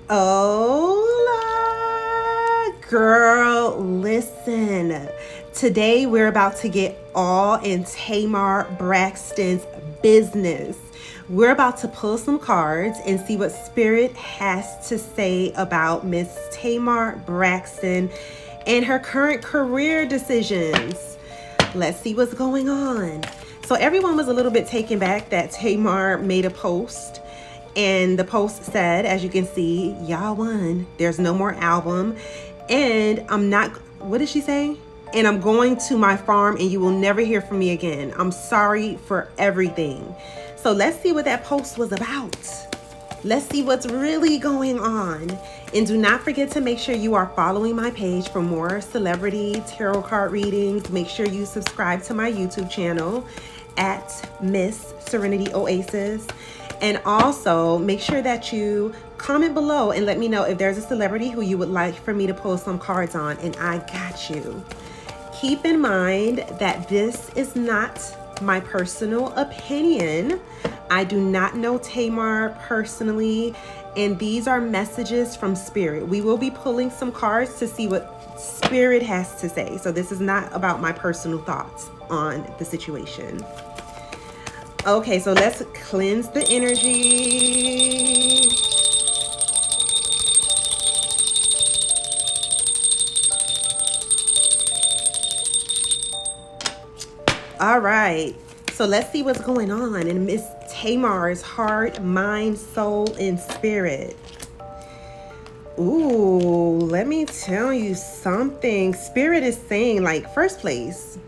Hola, girl, listen. Today we're about to get all in Tamar Braxton's business. We're about to pull some cards and see what Spirit has to say about Miss Tamar Braxton and her current career decisions. Let's see what's going on. So everyone was a little bit taken back that Tamar made a post, and the post said, as you can see, y'all won. There's no more album. And I'm not, what did she say? And I'm going to my farm and you will never hear from me again. I'm sorry for everything. So let's see what that post was about. Let's see what's really going on. And do not forget to make sure you are following my page for more celebrity tarot card readings. Make sure you subscribe to my YouTube channel at Miss Serenity Oasis. And also make sure that you comment below and let me know if there's a celebrity who you would like for me to pull some cards on, and I got you. Keep in mind that this is not my personal opinion. I do not know Tamar personally, and these are messages from Spirit. We will be pulling some cards to see what Spirit has to say. So this is not about my personal thoughts on the situation. Okay, so let's cleanse the energy. All right, so let's see what's going on in Miss Tamar's heart, mind, soul, and spirit. Ooh, let me tell you something. Spirit is saying, like, first place,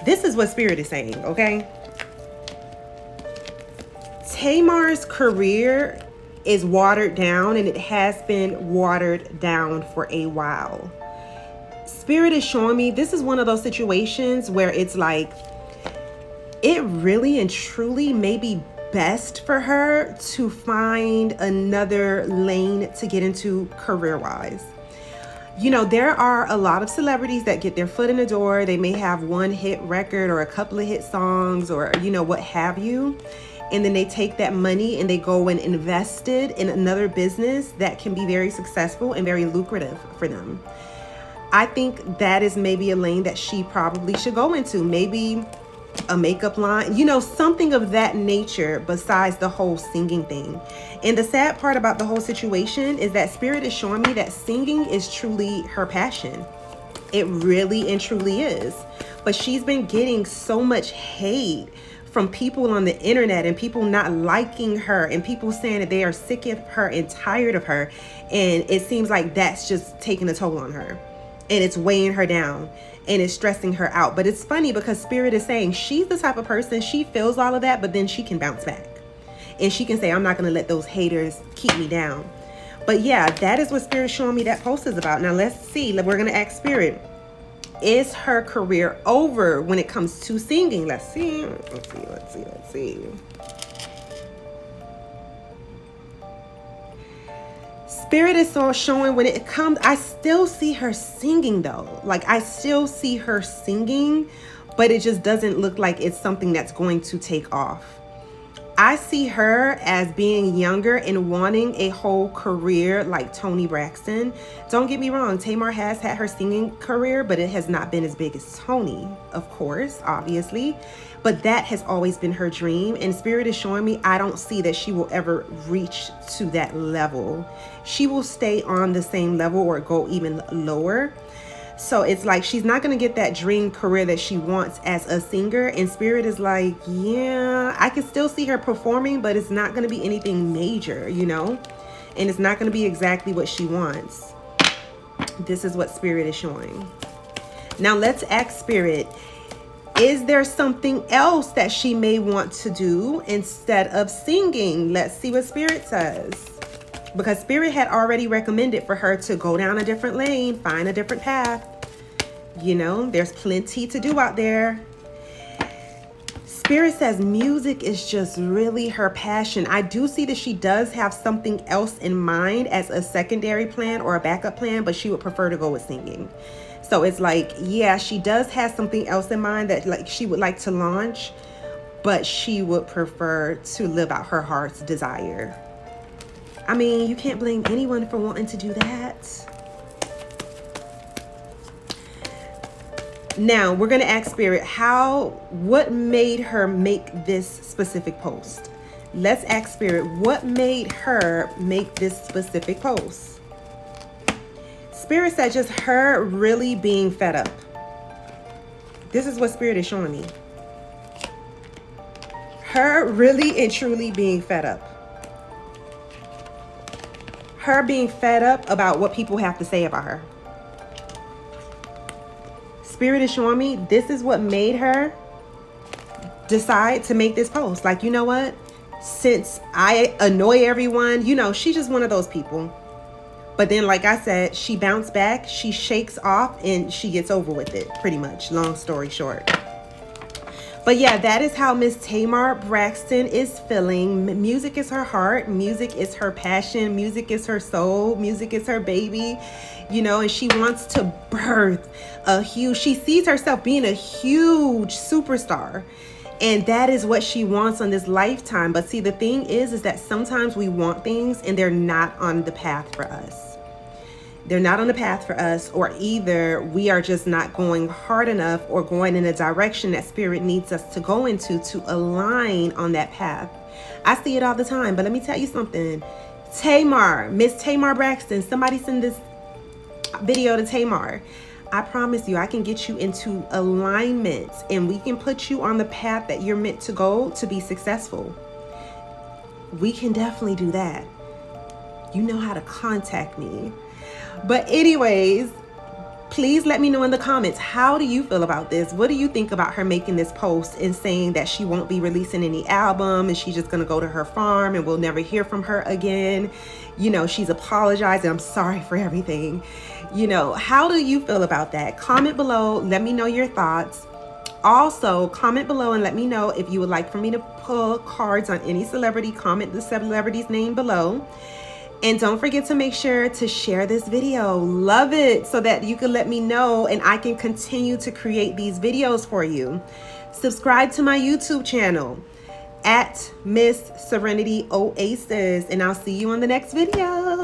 this is what Spirit is saying, okay? Tamar's career is watered down, and it has been watered down for a while. Spirit is showing me this is one of those situations where it's like, it really and truly may be best for her to find another lane to get into career-wise. You know, there are a lot of celebrities that get their foot in the door. They may have one hit record or a couple of hit songs or, you know, what have you. And then they take that money and they go and invest it in another business that can be very successful and very lucrative for them. I think that is maybe a lane that she probably should go into. Maybe a makeup line, you know, something of that nature besides the whole singing thing. And the sad part about the whole situation is that Spirit is showing me that singing is truly her passion. It really and truly is. But she's been getting so much hate from people on the internet and people not liking her and people saying that they are sick of her and tired of her. And it seems like that's just taking a toll on her. And it's weighing her down and it's stressing her out. But it's funny because Spirit is saying she's the type of person, she feels all of that, but then she can bounce back. And she can say, I'm not going to let those haters keep me down. But yeah, that is what Spirit's showing me that post is about. Now let's see. We're going to ask Spirit, is her career over when it comes to singing? Let's see. Let's see. Spirit is so showing when it comes, I still see her singing though. Like I still see her singing, but it just doesn't look like it's something that's going to take off. I see her as being younger and wanting a whole career like Toni Braxton. Don't get me wrong, Tamar has had her singing career, but it has not been as big as Toni, of course, obviously. But that has always been her dream. And Spirit is showing me, I don't see that she will ever reach to that level. She will stay on the same level or go even lower. So it's like she's not going to get that dream career that she wants as a singer. And Spirit is like, yeah, I can still see her performing, but it's not going to be anything major, you know, and it's not going to be exactly what she wants. This is what Spirit is showing. Now let's ask Spirit, is there something else that she may want to do instead of singing? Let's see what Spirit says. Because Spirit had already recommended for her to go down a different lane, find a different path. You know, there's plenty to do out there. Spirit says music is just really her passion. I do see that she does have something else in mind as a secondary plan or a backup plan, but she would prefer to go with singing. So it's like, yeah, she does have something else in mind that like she would like to launch, but she would prefer to live out her heart's desire. I mean, you can't blame anyone for wanting to do that. Now, we're going to ask Spirit, what made her make this specific post? Let's ask Spirit, what made her make this specific post? Spirit said just her really being fed up. This is what Spirit is showing me. Her really and truly being fed up. Her being fed up about what people have to say about her. Spirit is showing me this is what made her decide to make this post. Like, you know what? Since I annoy everyone, you know, she's just one of those people. But then, like I said, she bounced back, she shakes off, and she gets over with it, pretty much. Long story short. But yeah, that is how Miss Tamar Braxton is feeling. Music is her heart. Music is her passion. Music is her soul. Music is her baby. You know, and she wants to birth she sees herself being a huge superstar. And that is what she wants on this lifetime. But see, the thing is that sometimes we want things and they're not on the path for us. They're not on the path for us, or either we are just not going hard enough or going in a direction that Spirit needs us to go into to align on that path. I see it all the time, but let me tell you something. Tamar, Miss Tamar Braxton, somebody send this video to Tamar. I promise you, I can get you into alignment and we can put you on the path that you're meant to go to be successful. We can definitely do that. You know how to contact me. But anyways, please let me know in the comments, how do you feel about this? What do you think about her making this post and saying that she won't be releasing any album and she's just going to go to her farm and we'll never hear from her again? You know, she's apologizing. I'm sorry for everything. You know, how do you feel about that? Comment below. Let me know your thoughts. Also, comment below and let me know if you would like for me to pull cards on any celebrity. Comment the celebrity's name below. And don't forget to make sure to share this video. Love it, so that you can let me know and I can continue to create these videos for you. Subscribe to my YouTube channel at Miss Serenity Oasis, and I'll see you on the next video.